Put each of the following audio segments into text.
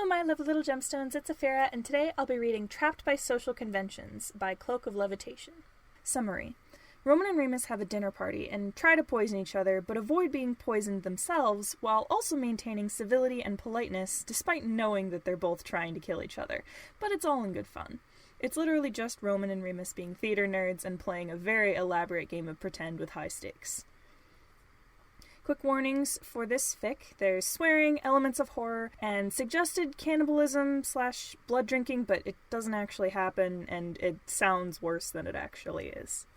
my lovely little gemstones, it's Afira, and today I'll be reading Trapped by Social Conventions by Cloak of Levitation. Summary. Roman and Remus have a dinner party and try to poison each other, but avoid being poisoned themselves, while also maintaining civility and politeness, despite knowing that they're both trying to kill each other. But it's all in good fun. It's literally just Roman and Remus being theater nerds and playing a very elaborate game of pretend with high stakes. Quick warnings for this fic. There's swearing, elements of horror, and suggested cannibalism / blood drinking, but it doesn't actually happen, and it sounds worse than it actually is.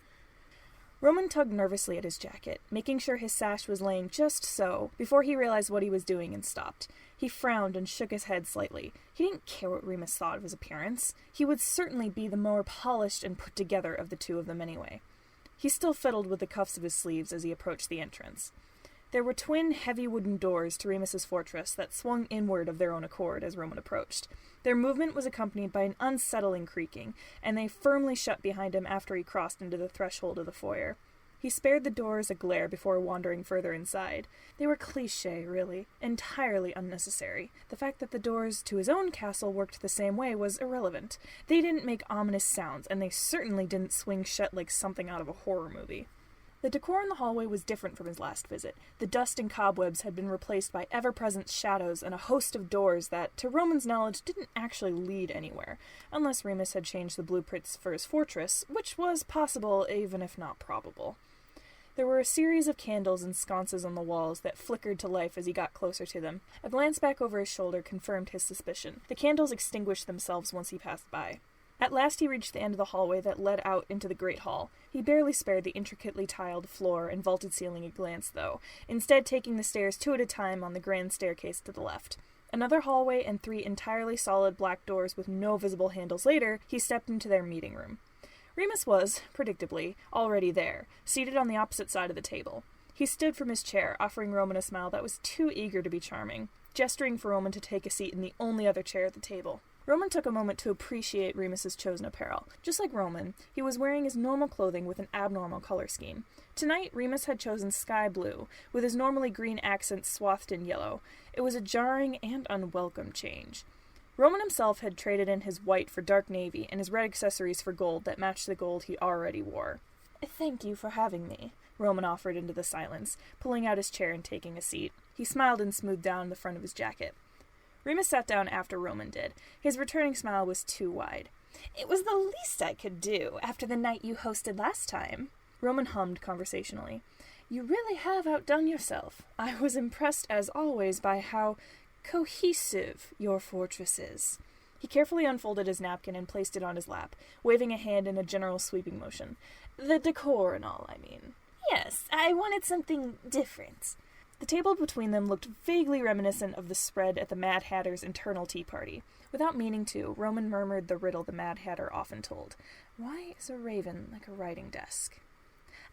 Roman tugged nervously at his jacket, making sure his sash was laying just so, before he realized what he was doing and stopped. He frowned and shook his head slightly. He didn't care what Remus thought of his appearance. He would certainly be the more polished and put together of the two of them anyway. He still fiddled with the cuffs of his sleeves as he approached the entrance. There were twin, heavy wooden doors to Remus's fortress that swung inward of their own accord as Roman approached. Their movement was accompanied by an unsettling creaking, and they firmly shut behind him after he crossed into the threshold of the foyer. He spared the doors a glare before wandering further inside. They were cliché, really, entirely unnecessary. The fact that the doors to his own castle worked the same way was irrelevant. They didn't make ominous sounds, and they certainly didn't swing shut like something out of a horror movie. The decor in the hallway was different from his last visit. The dust and cobwebs had been replaced by ever-present shadows and a host of doors that, to Roman's knowledge, didn't actually lead anywhere, unless Remus had changed the blueprints for his fortress, which was possible, even if not probable. There were a series of candles and sconces on the walls that flickered to life as he got closer to them. A glance back over his shoulder confirmed his suspicion. The candles extinguished themselves once he passed by. At last he reached the end of the hallway that led out into the Great Hall. He barely spared the intricately tiled floor and vaulted ceiling a glance, though, instead taking the stairs 2 at a time on the grand staircase to the left. Another hallway and 3 entirely solid black doors with no visible handles later, he stepped into their meeting room. Remus was, predictably, already there, seated on the opposite side of the table. He stood from his chair, offering Roman a smile that was too eager to be charming, gesturing for Roman to take a seat in the only other chair at the table. Roman took a moment to appreciate Remus's chosen apparel. Just like Roman, he was wearing his normal clothing with an abnormal color scheme. Tonight, Remus had chosen sky blue, with his normally green accents swathed in yellow. It was a jarring and unwelcome change. Roman himself had traded in his white for dark navy and his red accessories for gold that matched the gold he already wore. "Thank you for having me," Roman offered into the silence, pulling out his chair and taking a seat. He smiled and smoothed down the front of his jacket. Remus sat down after Roman did. His returning smile was too wide. "It was the least I could do after the night you hosted last time." Roman hummed conversationally. "You really have outdone yourself. I was impressed, as always, by how cohesive your fortress is." He carefully unfolded his napkin and placed it on his lap, waving a hand in a general sweeping motion. "The decor and all, I mean." "Yes, I wanted something different." The table between them looked vaguely reminiscent of the spread at the Mad Hatter's internal tea party. Without meaning to, Roman murmured the riddle the Mad Hatter often told. "Why is a raven like a writing desk?"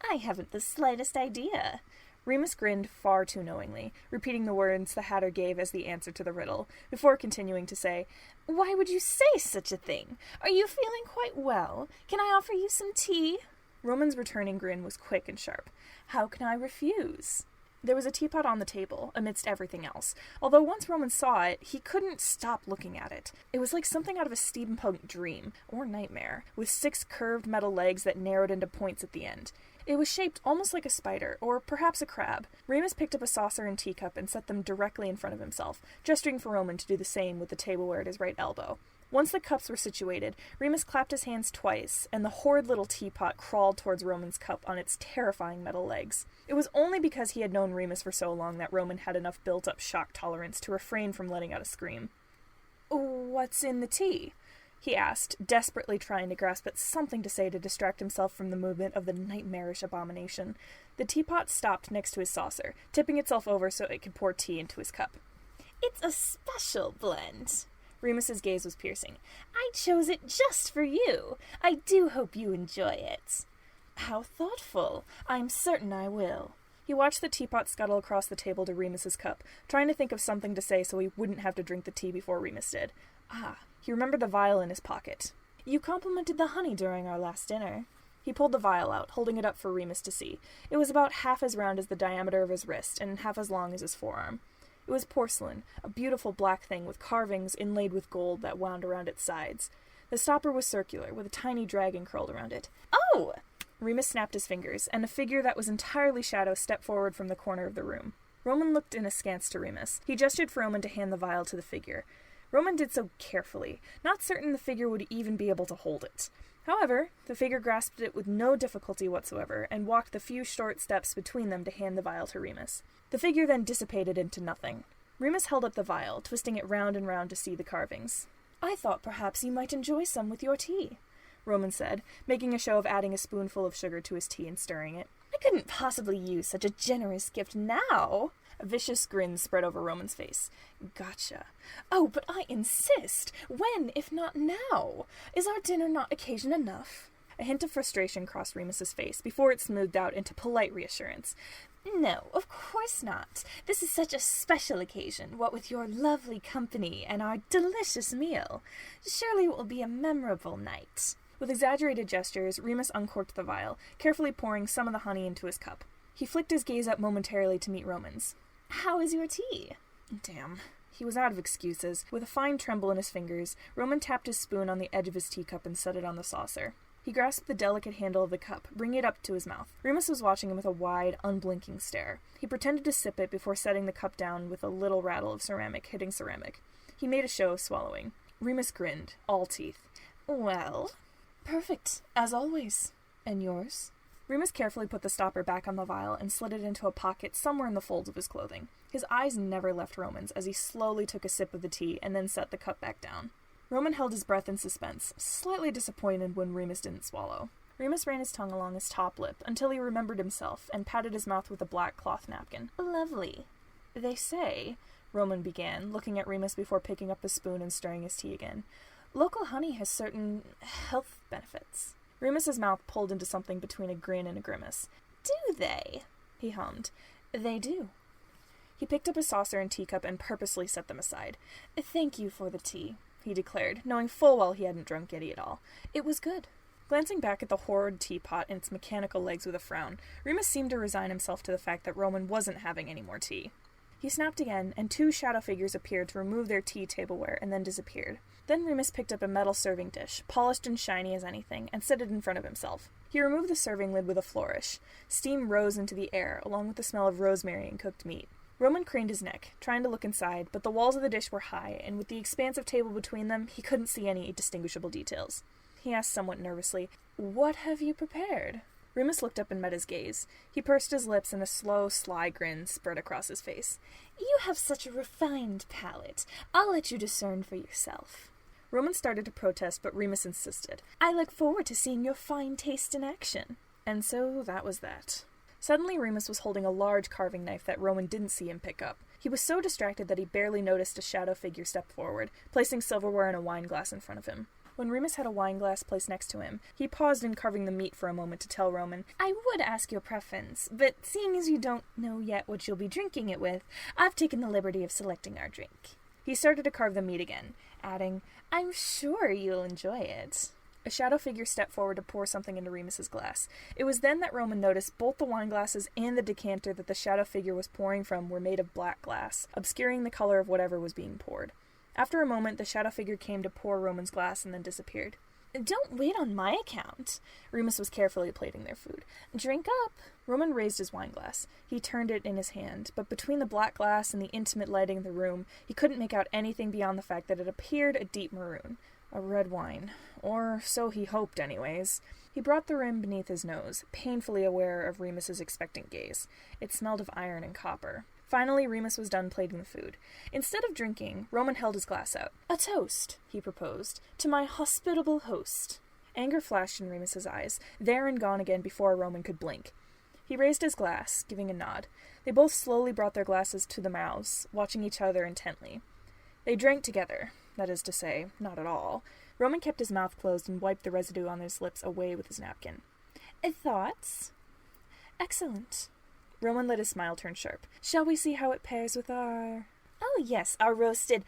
"I haven't the slightest idea." Remus grinned far too knowingly, repeating the words the Hatter gave as the answer to the riddle, before continuing to say, "Why would you say such a thing? Are you feeling quite well? Can I offer you some tea?" Roman's returning grin was quick and sharp. "How can I refuse?" There was a teapot on the table, amidst everything else, although once Roman saw it, he couldn't stop looking at it. It was like something out of a steampunk dream, or nightmare, with 6 curved metal legs that narrowed into points at the end. It was shaped almost like a spider, or perhaps a crab. Remus picked up a saucer and teacup and set them directly in front of himself, gesturing for Roman to do the same with the tableware at his right elbow. Once the cups were situated, Remus clapped his hands twice, and the horrid little teapot crawled towards Roman's cup on its terrifying metal legs. It was only because he had known Remus for so long that Roman had enough built-up shock tolerance to refrain from letting out a scream. "What's in the tea?" he asked, desperately trying to grasp at something to say to distract himself from the movement of the nightmarish abomination. The teapot stopped next to his saucer, tipping itself over so it could pour tea into his cup. "It's a special blend." Remus's gaze was piercing. "I chose it just for you. I do hope you enjoy it." "How thoughtful. I'm certain I will." He watched the teapot scuttle across the table to Remus's cup, trying to think of something to say so he wouldn't have to drink the tea before Remus did. He remembered the vial in his pocket. "You complimented the honey during our last dinner." He pulled the vial out, holding it up for Remus to see. It was about half as round as the diameter of his wrist, and half as long as his forearm. It was porcelain, a beautiful black thing with carvings inlaid with gold that wound around its sides. The stopper was circular, with a tiny dragon curled around it. "Oh!" Remus snapped his fingers, and a figure that was entirely shadow stepped forward from the corner of the room. Roman looked in askance to Remus. He gestured for Roman to hand the vial to the figure. Roman did so carefully, not certain the figure would even be able to hold it. However, the figure grasped it with no difficulty whatsoever, and walked the few short steps between them to hand the vial to Remus. The figure then dissipated into nothing. Remus held up the vial, twisting it round and round to see the carvings. "I thought perhaps you might enjoy some with your tea," Roman said, making a show of adding a spoonful of sugar to his tea and stirring it. "I couldn't possibly use such a generous gift now." A vicious grin spread over Roman's face. "Gotcha. Oh, but I insist. When, if not now? Is our dinner not occasion enough?" A hint of frustration crossed Remus's face before it smoothed out into polite reassurance. "No, of course not. This is such a special occasion, what with your lovely company and our delicious meal. Surely it will be a memorable night." With exaggerated gestures, Remus uncorked the vial, carefully pouring some of the honey into his cup. He flicked his gaze up momentarily to meet Roman's. "How is your tea?" Damn. He was out of excuses. With a fine tremble in his fingers, Roman tapped his spoon on the edge of his teacup and set it on the saucer. He grasped the delicate handle of the cup, bringing it up to his mouth. Remus was watching him with a wide, unblinking stare. He pretended to sip it before setting the cup down with a little rattle of ceramic hitting ceramic. He made a show of swallowing. Remus grinned, all teeth. "Well, perfect, as always. And yours?" Remus carefully put the stopper back on the vial and slid it into a pocket somewhere in the folds of his clothing. His eyes never left Roman's as he slowly took a sip of the tea and then set the cup back down. Roman held his breath in suspense, slightly disappointed when Remus didn't swallow. Remus ran his tongue along his top lip until he remembered himself and patted his mouth with a black cloth napkin. "Lovely. They say," Roman began, looking at Remus before picking up his spoon and stirring his tea again, "local honey has certain health benefits." Remus's mouth pulled into something between a grin and a grimace. "Do they?" he hummed. "They do." He picked up his saucer and teacup and purposely set them aside. "Thank you for the tea," he declared, knowing full well he hadn't drunk any at all. "It was good." Glancing back at the horrid teapot and its mechanical legs with a frown, Remus seemed to resign himself to the fact that Roman wasn't having any more tea. He snapped again, and two shadow figures appeared to remove their tea tableware and then disappeared. Then Remus picked up a metal serving dish, polished and shiny as anything, and set it in front of himself. He removed the serving lid with a flourish. Steam rose into the air, along with the smell of rosemary and cooked meat. Roman craned his neck, trying to look inside, but the walls of the dish were high, and with the expansive table between them, he couldn't see any distinguishable details. He asked somewhat nervously, "What have you prepared?" Remus looked up and met his gaze. He pursed his lips and a slow, sly grin spread across his face. "You have such a refined palate. I'll let you discern for yourself." Roman started to protest, but Remus insisted. "I look forward to seeing your fine taste in action." And so that was that. Suddenly Remus was holding a large carving knife that Roman didn't see him pick up. He was so distracted that he barely noticed a shadow figure step forward, placing silverware and a wine glass in front of him. When Remus had a wine glass placed next to him, he paused in carving the meat for a moment to tell Roman, "I would ask your preference, but seeing as you don't know yet what you'll be drinking it with, I've taken the liberty of selecting our drink." He started to carve the meat again, adding, "I'm sure you'll enjoy it." A shadow figure stepped forward to pour something into Remus's glass. It was then that Roman noticed both the wine glasses and the decanter that the shadow figure was pouring from were made of black glass, obscuring the color of whatever was being poured. After a moment, the shadow figure came to pour Roman's glass and then disappeared. "Don't wait on my account." Remus was carefully plating their food. "Drink up." Roman raised his wine glass. He turned it in his hand, but between the black glass and the intimate lighting of the room, he couldn't make out anything beyond the fact that it appeared a deep maroon. A red wine. Or so he hoped, anyways. He brought the rim beneath his nose, painfully aware of Remus's expectant gaze. It smelled of iron and copper. Finally, Remus was done plating the food. Instead of drinking, Roman held his glass out. "A toast," he proposed, "to my hospitable host." Anger flashed in Remus's eyes, there and gone again before Roman could blink. He raised his glass, giving a nod. They both slowly brought their glasses to their mouths, watching each other intently. They drank together, that is to say, not at all. Roman kept his mouth closed and wiped the residue on his lips away with his napkin. "Thoughts?" "Excellent." Roman let his smile turn sharp. "Shall we see how it pairs with our—" "Oh, yes, our roasted—"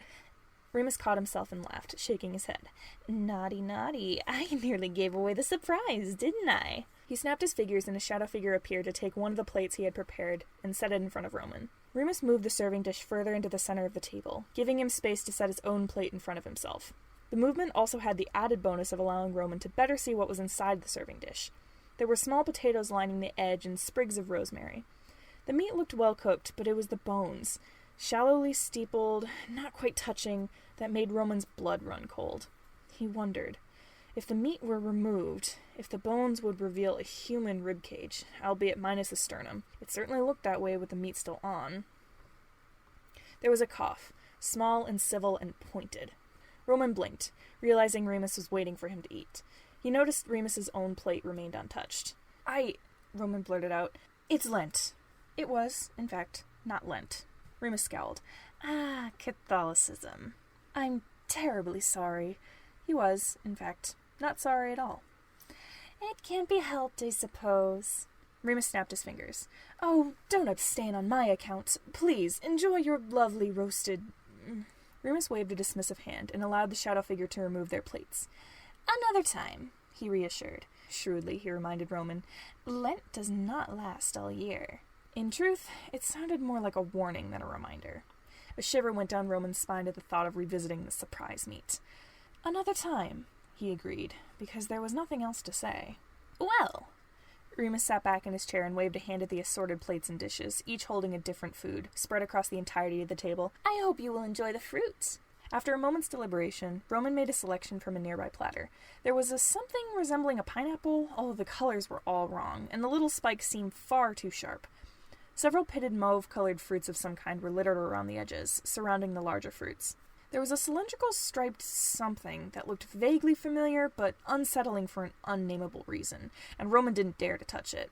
Remus caught himself and laughed, shaking his head. "Naughty, naughty. I nearly gave away the surprise, didn't I?" He snapped his fingers and a shadow figure appeared to take one of the plates he had prepared and set it in front of Roman. Remus moved the serving dish further into the center of the table, giving him space to set his own plate in front of himself. The movement also had the added bonus of allowing Roman to better see what was inside the serving dish. There were small potatoes lining the edge and sprigs of rosemary. The meat looked well cooked, but it was the bones, shallowly steepled, not quite touching, that made Roman's blood run cold. He wondered. If the meat were removed, if the bones would reveal a human ribcage, albeit minus the sternum. It certainly looked that way with the meat still on. There was a cough, small and civil and pointed. Roman blinked, realizing Remus was waiting for him to eat. He noticed Remus's own plate remained untouched. Roman blurted out, "It's Lent." It was, in fact, not Lent. Remus scowled. Catholicism. I'm terribly sorry. He was, in fact, not sorry at all. It can't be helped, I suppose. Remus snapped his fingers. Oh, don't abstain on my account. Please, enjoy your lovely roasted... Remus waved a dismissive hand and allowed the shadow figure to remove their plates. Another time, he reassured. Shrewdly, he reminded Roman, Lent does not last all year. In truth, it sounded more like a warning than a reminder. A shiver went down Roman's spine at the thought of revisiting the surprise meat. Another time, he agreed, because there was nothing else to say. Well, Remus sat back in his chair and waved a hand at the assorted plates and dishes, each holding a different food, spread across the entirety of the table. I hope you will enjoy the fruit. After a moment's deliberation, Roman made a selection from a nearby platter. There was something resembling a pineapple, although the colors were all wrong, and the little spikes seemed far too sharp. Several pitted mauve-colored fruits of some kind were littered around the edges, surrounding the larger fruits. There was a cylindrical striped something that looked vaguely familiar, but unsettling for an unnameable reason, and Roman didn't dare to touch it.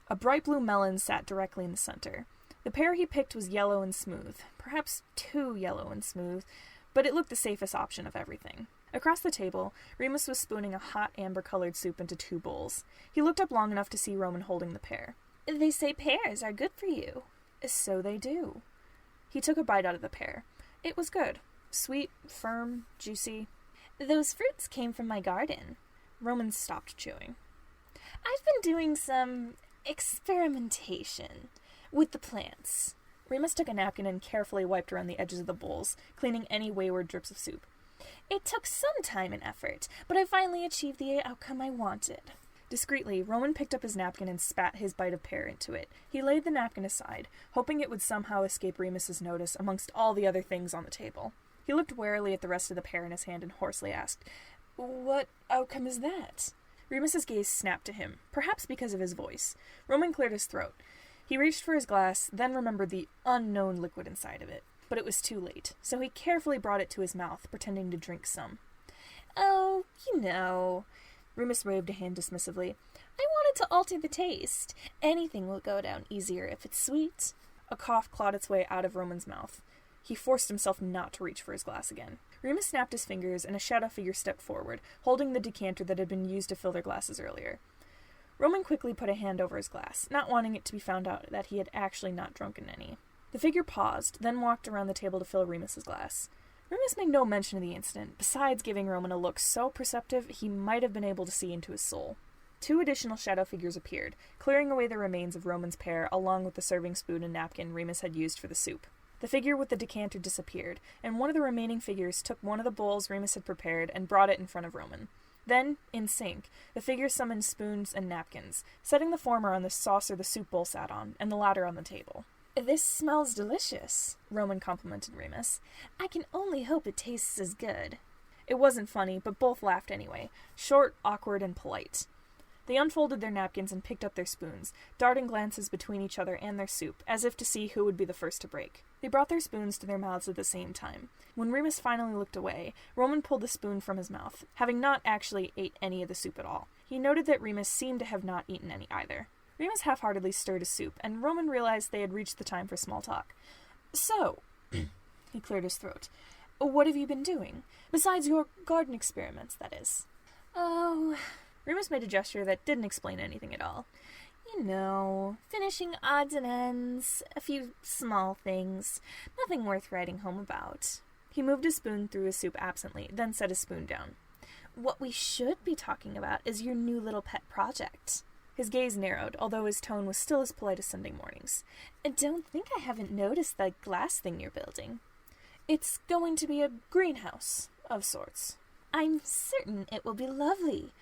A bright blue melon sat directly in the center. The pear he picked was yellow and smooth, perhaps too yellow and smooth, but it looked the safest option of everything. Across the table, Remus was spooning a hot amber-colored soup into 2 bowls. He looked up long enough to see Roman holding the pear. They say pears are good for you. So they do. He took a bite out of the pear. It was good. Sweet, firm, juicy. Those fruits came from my garden. Roman stopped chewing. I've been doing some experimentation with the plants. Remus took a napkin and carefully wiped around the edges of the bowls, cleaning any wayward drips of soup. It took some time and effort, but I finally achieved the outcome I wanted. Discreetly, Roman picked up his napkin and spat his bite of pear into it. He laid the napkin aside, hoping it would somehow escape Remus's notice amongst all the other things on the table. He looked warily at the rest of the pear in his hand and hoarsely asked, What outcome is that? Remus's gaze snapped to him, perhaps because of his voice. Roman cleared his throat. He reached for his glass, then remembered the unknown liquid inside of it. But it was too late, so he carefully brought it to his mouth, pretending to drink some. Oh, you know... Remus waved a hand dismissively. I wanted to alter the taste. Anything will go down easier if it's sweet. A cough clawed its way out of Roman's mouth. He forced himself not to reach for his glass again. Remus snapped his fingers, and a shadow figure stepped forward, holding the decanter that had been used to fill their glasses earlier. Roman quickly put a hand over his glass, not wanting it to be found out that he had actually not drunken any. The figure paused, then walked around the table to fill Remus's glass. Remus made no mention of the incident, besides giving Roman a look so perceptive he might have been able to see into his soul. 2 additional shadow figures appeared, clearing away the remains of Roman's pear along with the serving spoon and napkin Remus had used for the soup. The figure with the decanter disappeared, and one of the remaining figures took one of the bowls Remus had prepared and brought it in front of Roman. Then, in sync, the figures summoned spoons and napkins, setting the former on the saucer the soup bowl sat on, and the latter on the table. This smells delicious, Roman complimented Remus. I can only hope it tastes as good. It wasn't funny, but both laughed anyway, short, awkward, and polite. They unfolded their napkins and picked up their spoons, darting glances between each other and their soup, as if to see who would be the first to break. They brought their spoons to their mouths at the same time. When Remus finally looked away, Roman pulled the spoon from his mouth, having not actually ate any of the soup at all. He noted that Remus seemed to have not eaten any either. Remus half-heartedly stirred his soup, and Roman realized they had reached the time for small talk. So, he cleared his throat, what have you been doing? Besides your garden experiments, that is. Oh... Remus made a gesture that didn't explain anything at all. You know, finishing odds and ends, a few small things, nothing worth writing home about. He moved his spoon through his soup absently, then set his spoon down. What we should be talking about is your new little pet project. His gaze narrowed, although his tone was still as polite as Sunday mornings. "Don't think I haven't noticed that glass thing you're building." "It's going to be a greenhouse, of sorts." "I'm certain it will be lovely,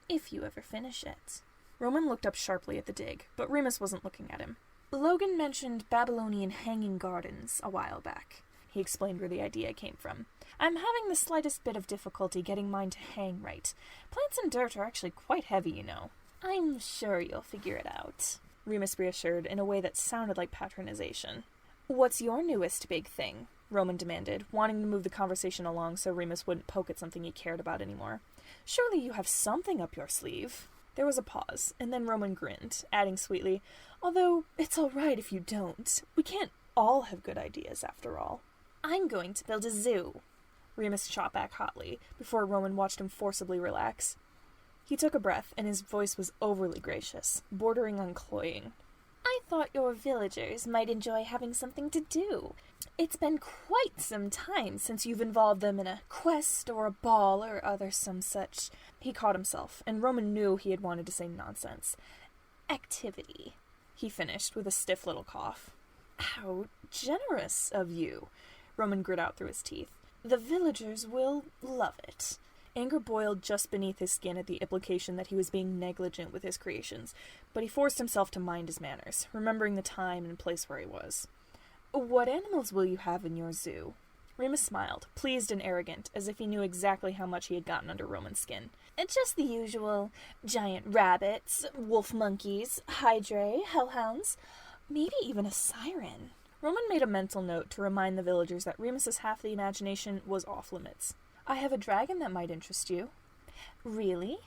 if you ever finish it." Roman looked up sharply at the dig, but Remus wasn't looking at him. "Logan mentioned Babylonian hanging gardens a while back." He explained where the idea came from. "I'm having the slightest bit of difficulty getting mine to hang right. Plants and dirt are actually quite heavy, you know." "I'm sure you'll figure it out," Remus reassured in a way that sounded like patronization. "What's your newest big thing?" Roman demanded, wanting to move the conversation along so Remus wouldn't poke at something he cared about anymore. "Surely you have something up your sleeve." There was a pause, and then Roman grinned, adding sweetly, "Although it's all right if you don't. We can't all have good ideas, after all." "I'm going to build a zoo," Remus shot back hotly, before Roman watched him forcibly relax. He took a breath, and his voice was overly gracious, bordering on cloying. "I thought your villagers might enjoy having something to do. It's been quite some time since you've involved them in a quest or a ball or other some such—" He caught himself, and Roman knew he had wanted to say nonsense. "Activity," he finished with a stiff little cough. "How generous of you," Roman grit out through his teeth. "The villagers will love it." Anger boiled just beneath his skin at the implication that he was being negligent with his creations, but he forced himself to mind his manners, remembering the time and place where he was. "What animals will you have in your zoo?" Remus smiled, pleased and arrogant, as if he knew exactly how much he had gotten under Roman's skin. "Just the usual. Giant rabbits, wolf monkeys, hydra, hellhounds, maybe even a siren." Roman made a mental note to remind the villagers that Remus's half the imagination was off limits. "I have a dragon that might interest you." "Really?"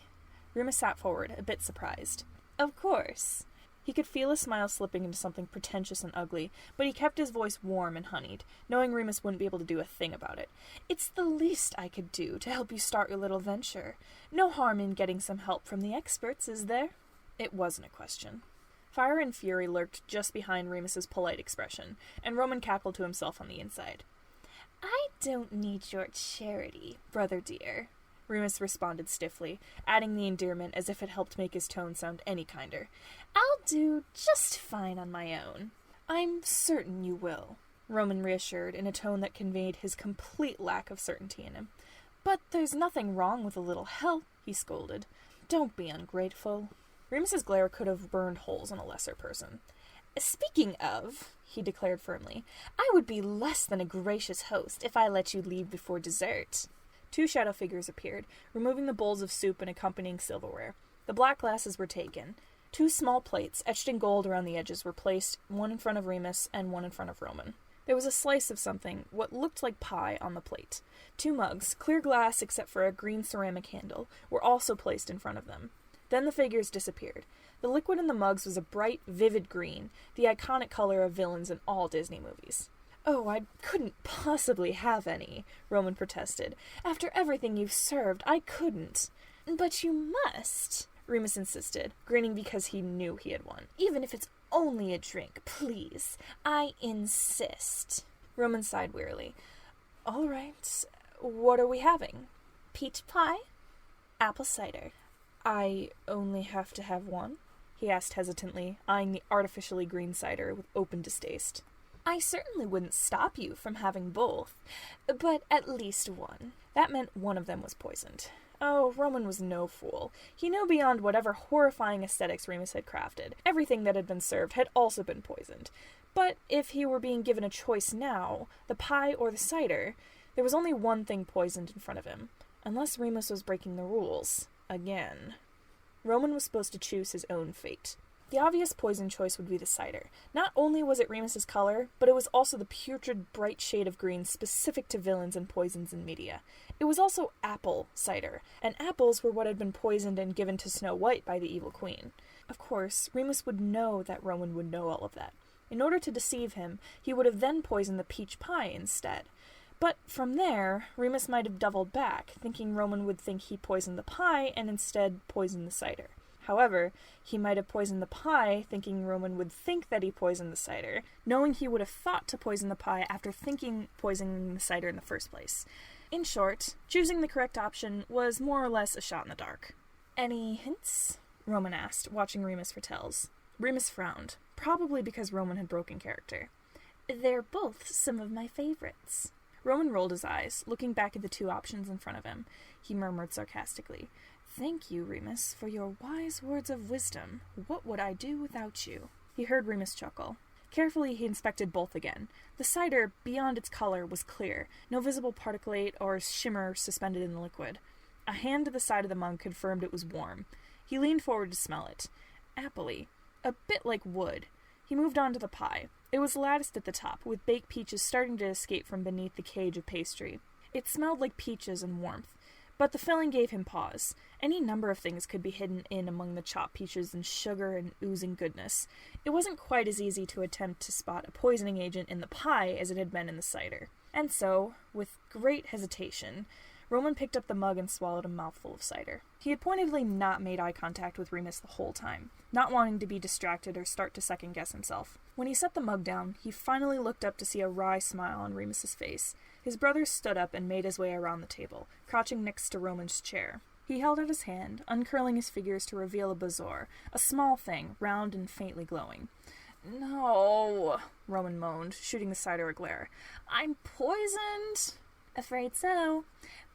Remus sat forward, a bit surprised. "Of course." He could feel a smile slipping into something pretentious and ugly, but he kept his voice warm and honeyed, knowing Remus wouldn't be able to do a thing about it. "It's the least I could do to help you start your little venture. No harm in getting some help from the experts, is there?" It wasn't a question. Fire and fury lurked just behind Remus's polite expression, and Roman cackled to himself on the inside. "I don't need your charity, brother dear," Remus responded stiffly, adding the endearment as if it helped make his tone sound any kinder. "I'll do just fine on my own." "I'm certain you will," Roman reassured in a tone that conveyed his complete lack of certainty in him. "But there's nothing wrong with a little help," he scolded. "Don't be ungrateful." Remus's glare could have burned holes in a lesser person. "Speaking of," he declared firmly, "I would be less than a gracious host if I let you leave before dessert." Two shadow figures appeared, removing the bowls of soup and accompanying silverware. The black glasses were taken. Two small plates, etched in gold around the edges, were placed, one in front of Remus and one in front of Roman. There was a slice of something, what looked like pie, on the plate. Two mugs, clear glass except for a green ceramic handle, were also placed in front of them. Then the figures disappeared. The liquid in the mugs was a bright, vivid green, the iconic color of villains in all Disney movies. "Oh, I couldn't possibly have any," Roman protested. "After everything you've served, I couldn't." "But you must," Remus insisted, grinning because he knew he had won. "Even if it's only a drink, please. I insist." Roman sighed wearily. "All right. What are we having?" "Peach pie, apple cider." "I only have to have one?" he asked hesitantly, eyeing the artificially green cider with open distaste. "I certainly wouldn't stop you from having both, but at least one." That meant one of them was poisoned. Oh, Roman was no fool. He knew beyond whatever horrifying aesthetics Remus had crafted. Everything that had been served had also been poisoned. But if he were being given a choice now, the pie or the cider, there was only one thing poisoned in front of him. Unless Remus was breaking the rules. Again. Roman was supposed to choose his own fate. The obvious poison choice would be the cider. Not only was it Remus's color, but it was also the putrid bright shade of green specific to villains and poisons in media. It was also apple cider, and apples were what had been poisoned and given to Snow White by the evil queen. Of course, Remus would know that Roman would know all of that. In order to deceive him, he would have then poisoned the peach pie instead. But from there, Remus might have doubled back, thinking Roman would think he poisoned the pie and instead poisoned the cider. However, he might have poisoned the pie, thinking Roman would think that he poisoned the cider, knowing he would have thought to poison the pie after thinking poisoning the cider in the first place. In short, choosing the correct option was more or less a shot in the dark. "Any hints?" Roman asked, watching Remus for tells. Remus frowned, probably because Roman had broken character. They're both some of my favorites. Roman rolled his eyes, looking back at the two options in front of him. He murmured sarcastically, Thank you, Remus, for your wise words of wisdom. What would I do without you? He heard Remus chuckle. Carefully, he inspected both again. The cider, beyond its color, was clear, no visible particulate or shimmer suspended in the liquid. A hand to the side of the mug confirmed it was warm. He leaned forward to smell it. Appley. A bit like wood. He moved on to the pie. It was latticed at the top, with baked peaches starting to escape from beneath the cage of pastry. It smelled like peaches and warmth. But the filling gave him pause. Any number of things could be hidden in among the chopped peaches and sugar and oozing goodness. It wasn't quite as easy to attempt to spot a poisoning agent in the pie as it had been in the cider. And so, with great hesitation, Roman picked up the mug and swallowed a mouthful of cider. He had pointedly not made eye contact with Remus the whole time, not wanting to be distracted or start to second-guess himself. When he set the mug down, he finally looked up to see a wry smile on Remus's face. His brother stood up and made his way around the table, crouching next to Roman's chair. He held out his hand, uncurling his fingers to reveal a bezoar, a small thing, round and faintly glowing. No, Roman moaned, shooting the cider a glare. I'm poisoned. Afraid so.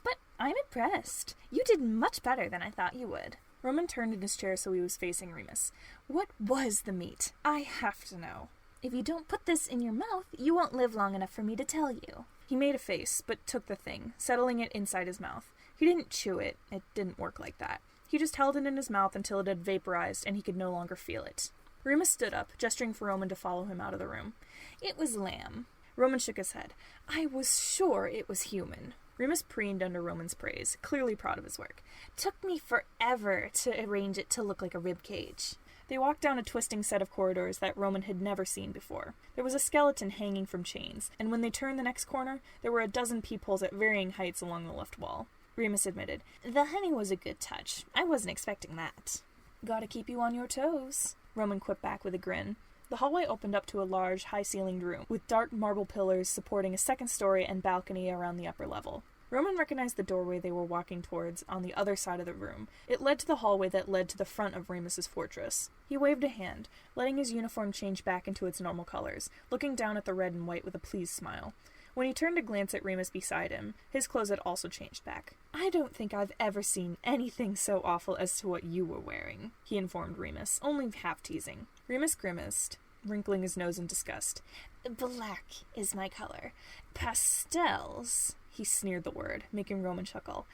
But I'm impressed. You did much better than I thought you would. Roman turned in his chair so he was facing Remus. What was the meat? I have to know. If you don't put this in your mouth, you won't live long enough for me to tell you. He made a face, but took the thing, settling it inside his mouth. He didn't chew it. It didn't work like that. He just held it in his mouth until it had vaporized and he could no longer feel it. Remus stood up, gesturing for Roman to follow him out of the room. It was lamb. Roman shook his head. I was sure it was human. Remus preened under Roman's praise, clearly proud of his work. Took me forever to arrange it to look like a rib cage. They walked down a twisting set of corridors that Roman had never seen before. There was a skeleton hanging from chains, and when they turned the next corner, there were a dozen peepholes at varying heights along the left wall. Remus admitted, The honey was a good touch. I wasn't expecting that. Gotta keep you on your toes, Roman quipped back with a grin. The hallway opened up to a large, high-ceilinged room, with dark marble pillars supporting a second story and balcony around the upper level. Roman recognized the doorway they were walking towards on the other side of the room. It led to the hallway that led to the front of Remus's fortress. He waved a hand, letting his uniform change back into its normal colors, looking down at the red and white with a pleased smile. When he turned to glance at Remus beside him, his clothes had also changed back. I don't think I've ever seen anything so awful as to what you were wearing, he informed Remus, only half teasing. Remus grimaced, wrinkling his nose in disgust. Black is my color. Pastels, he sneered the word, making Roman chuckle,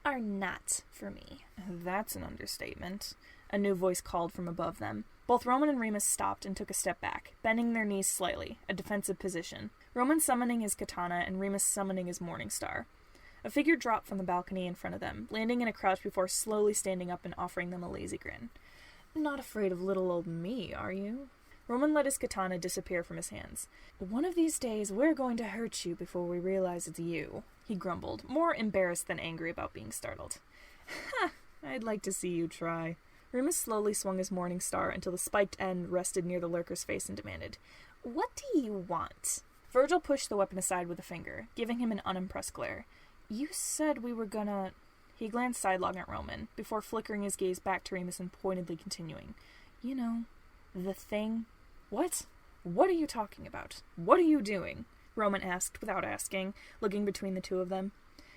are not for me. That's an understatement, a new voice called from above them. Both Roman and Remus stopped and took a step back, bending their knees slightly, a defensive position. Roman summoning his katana and Remus summoning his morning star. A figure dropped from the balcony in front of them, landing in a crouch before slowly standing up and offering them a lazy grin. Not afraid of little old me, are you? Roman let his katana disappear from his hands. One of these days we're going to hurt you before we realize it's you, he grumbled, more embarrassed than angry about being startled. Ha! I'd like to see you try. Remus slowly swung his morning star until the spiked end rested near the lurker's face and demanded, What do you want? Virgil pushed the weapon aside with a finger, giving him an unimpressed glare. You said we were gonna... He glanced sidelong at Roman, before flickering his gaze back to Remus and pointedly continuing. You know, the thing... What? What are you talking about? What are you doing? Roman asked without asking, looking between the two of them.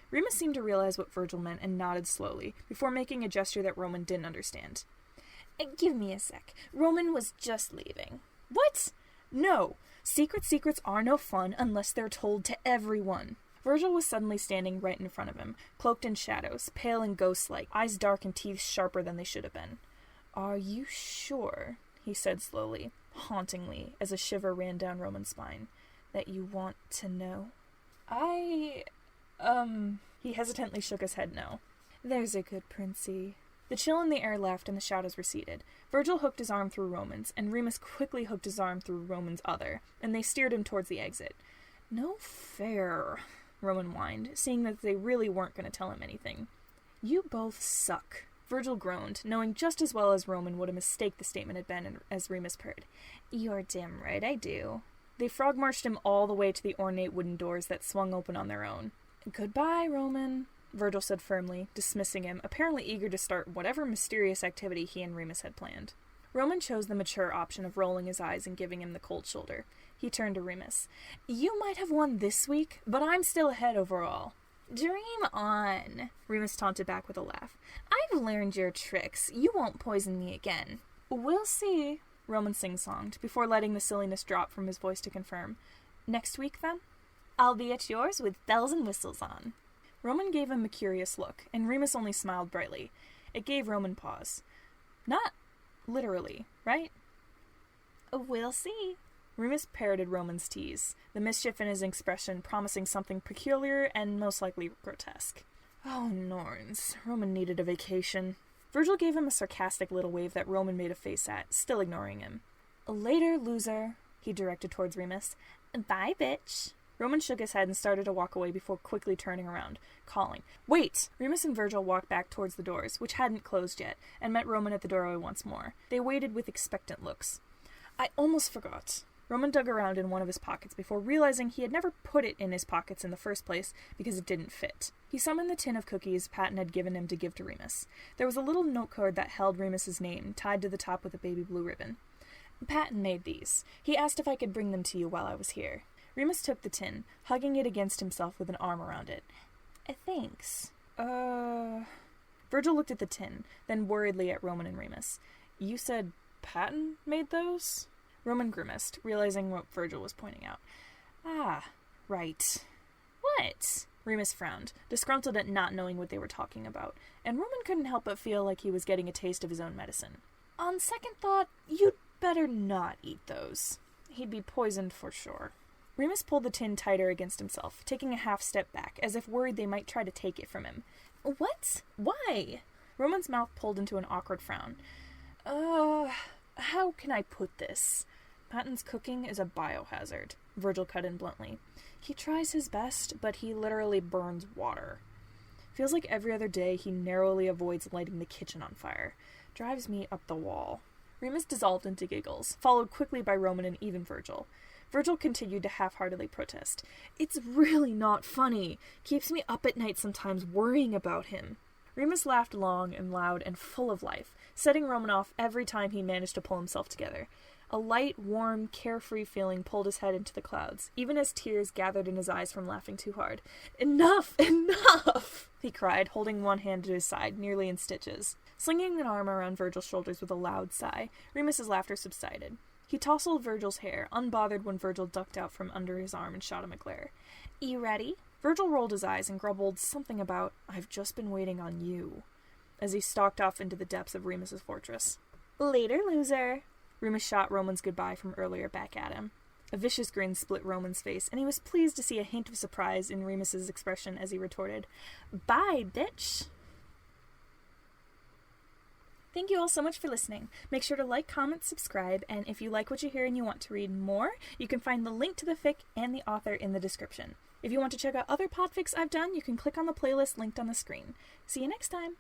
Remus seemed to realize what Virgil meant and nodded slowly, before making a gesture that Roman didn't understand. Give me a sec. Roman was just leaving. What? No! Secrets are no fun unless they're told to everyone. Virgil was suddenly standing right in front of him, cloaked in shadows, pale and ghost-like, eyes dark and teeth sharper than they should have been. Are you sure, he said slowly, hauntingly, as a shiver ran down Roman's spine, that you want to know? He hesitantly shook his head no. There's a good princey. The chill in the air left and the shadows receded. Virgil hooked his arm through Roman's, and Remus quickly hooked his arm through Roman's other, and they steered him towards the exit. No fair, Roman whined, seeing that they really weren't going to tell him anything. You both suck. Virgil groaned, knowing just as well as Roman what a mistake the statement had been as Remus purred. You're damn right I do. They frog-marched him all the way to the ornate wooden doors that swung open on their own. Goodbye, Roman. Virgil said firmly, dismissing him, apparently eager to start whatever mysterious activity he and Remus had planned. Roman chose the mature option of rolling his eyes and giving him the cold shoulder. He turned to Remus. You might have won this week, but I'm still ahead overall. Dream on, Remus taunted back with a laugh. I've learned your tricks. You won't poison me again. We'll see, Roman sing-songed, before letting the silliness drop from his voice to confirm. Next week, then? I'll be at yours with bells and whistles on. Roman gave him a curious look, and Remus only smiled brightly. It gave Roman pause. Not literally, right? We'll see. Remus parroted Roman's tease, the mischief in his expression promising something peculiar and most likely grotesque. Oh, Norns. Roman needed a vacation. Virgil gave him a sarcastic little wave that Roman made a face at, still ignoring him. Later, loser, he directed towards Remus. Bye, bitch. Roman shook his head and started to walk away before quickly turning around, calling, Wait! Remus and Virgil walked back towards the doors, which hadn't closed yet, and met Roman at the doorway once more. They waited with expectant looks. I almost forgot. Roman dug around in one of his pockets before realizing he had never put it in his pockets in the first place because it didn't fit. He summoned the tin of cookies Patton had given him to give to Remus. There was a little note card that held Remus's name, tied to the top with a baby blue ribbon. Patton made these. He asked if I could bring them to you while I was here. Remus took the tin, hugging it against himself with an arm around it. Thanks. Virgil looked at the tin, then worriedly at Roman and Remus. You said Patton made those? Roman grimaced, realizing what Virgil was pointing out. Ah, right. What? Remus frowned, disgruntled at not knowing what they were talking about, and Roman couldn't help but feel like he was getting a taste of his own medicine. On second thought, you'd better not eat those. He'd be poisoned for sure. Remus pulled the tin tighter against himself, taking a half step back, as if worried they might try to take it from him. What? Why? Roman's mouth pulled into an awkward frown. How can I put this? Patton's cooking is a biohazard, Virgil cut in bluntly. He tries his best, but he literally burns water. Feels like every other day he narrowly avoids lighting the kitchen on fire. Drives me up the wall. Remus dissolved into giggles, followed quickly by Roman and even Virgil. Virgil continued to half-heartedly protest. It's really not funny. Keeps me up at night sometimes worrying about him. Remus laughed long and loud and full of life, setting Roman off every time he managed to pull himself together. A light, warm, carefree feeling pulled his head into the clouds, even as tears gathered in his eyes from laughing too hard. Enough! Enough! He cried, holding one hand to his side, nearly in stitches. Slinging an arm around Virgil's shoulders with a loud sigh, Remus's laughter subsided. He tousled Virgil's hair, unbothered when Virgil ducked out from under his arm and shot him a glare. You ready? Virgil rolled his eyes and grumbled something about, I've just been waiting on you, as he stalked off into the depths of Remus's fortress. Later, loser. Remus shot Roman's goodbye from earlier back at him. A vicious grin split Roman's face, and he was pleased to see a hint of surprise in Remus's expression as he retorted, Bye, bitch! Thank you all so much for listening. Make sure to like, comment, subscribe, and if you like what you hear and you want to read more, you can find the link to the fic and the author in the description. If you want to check out other podfics I've done, you can click on the playlist linked on the screen. See you next time!